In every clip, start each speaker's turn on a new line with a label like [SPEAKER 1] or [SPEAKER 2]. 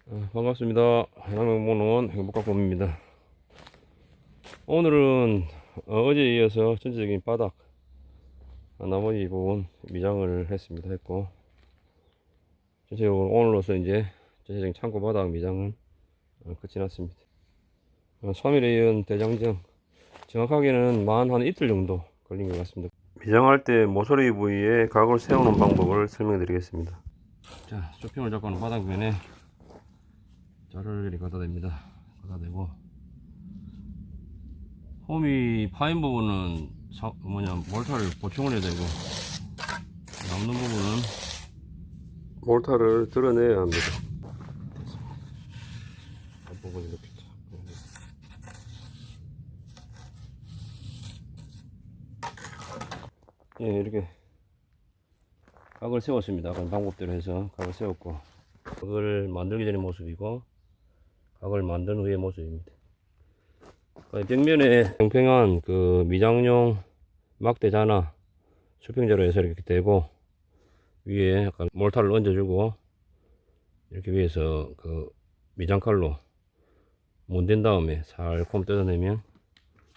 [SPEAKER 1] 반갑습니다. 해남행보는 행복가꿈입니다. 오늘은 어제에 이어서 전체적인 바닥 나머지 부분 미장을 했고 전체적으로 오늘로서 이제 전체적인 창고 바닥 미장은 끝이 났습니다. 3일에 이은 대장정, 정확하게는 한 이틀 정도 걸린 것 같습니다. 미장할 때 모서리 부위에 각을 세우는 방법을 설명해 드리겠습니다. 자, 쇼핑을 잡고 하는 바닥면에 자를 이렇게 갖다 댑니다. 갖다 대고 홈이 파인 부분은 몰타를 보충을 해야 되고, 남는 부분은 몰타를 드러내야 합니다. 앞부분 이렇게 이렇게 각을 세웠습니다. 아까 방법대로 해서 각을 세웠고, 각을 만들기 전의 모습이고 각을 만든 후의 모습입니다. 벽면에 평평한 그 미장용 막대자나 수평자로 해서 이렇게 대고, 위에 약간 몰타를 얹어주고, 이렇게 위에서 그 미장칼로 문댄 다음에 살콤 뜯어내면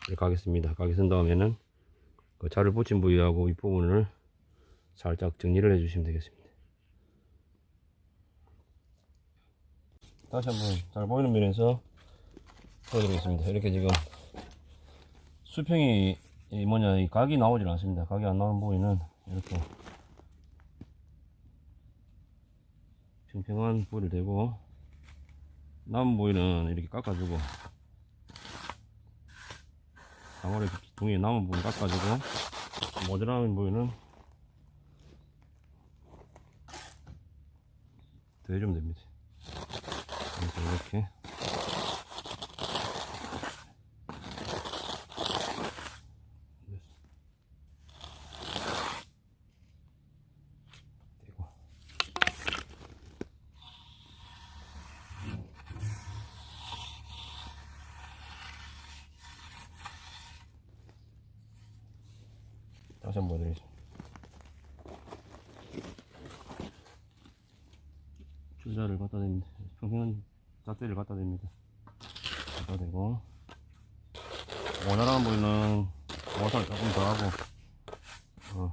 [SPEAKER 1] 이렇게 각이 씁니다. 각이 쓴 다음에는 그 자를 붙인 부위하고 윗부분을 살짝 정리를 해주시면 되겠습니다. 다시 한번 잘 보이는 면에서 보여드리겠습니다. 이렇게 지금 수평이 이 각이 나오질 않습니다. 각이 안 나오는 부위는 이렇게 평평한 부위를 대고, 남은 부위는 이렇게 깎아주고, 사물의 둥이 남은 부분 깎아주고, 모자라는 부위는 더 해주면 됩니다. 이렇게 다시 한번 보여드리겠습니다. 줄자를 갖다 댑니다. 평평한 잣대를 갖다 댑니다. 갖다 대고, 모자란 부위는 모살을 조금 더 하고,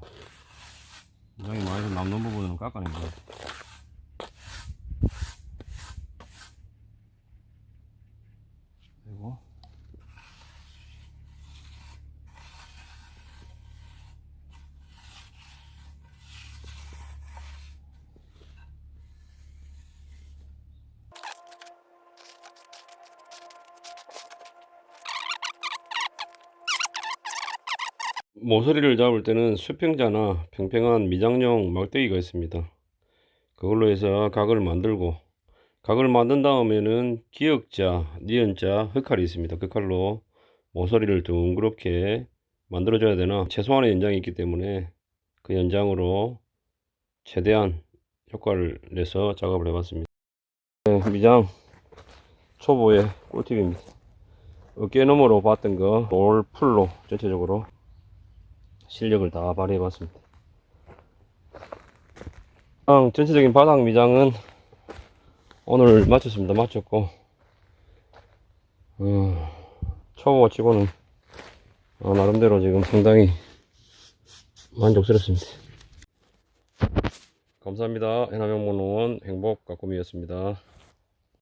[SPEAKER 1] 굉장히 많이 남는 부분은 깎아냅니다. 그리고 모서리를 잡을 때는 수평자나 평평한 미장용 막대기가 있습니다. 그걸로 해서 각을 만들고, 각을 만든 다음에는 기역자, 니은자, 흑칼이 있습니다. 그 칼로 모서리를 둥그렇게 만들어줘야 되나, 최소한의 연장이 있기 때문에 그 연장으로 최대한 효과를 내서 작업을 해봤습니다. 미장 초보의 꿀팁입니다. 어깨 너머로 봤던 거 롤풀로 전체적으로 실력을 다 발휘해봤습니다. 전체적인 바닥 미장은 오늘 마쳤습니다. 마쳤고, 초보 치고는 나름대로 지금 상당히 만족스럽습니다. 감사합니다. 해남용문원 행복가꿈이었습니다.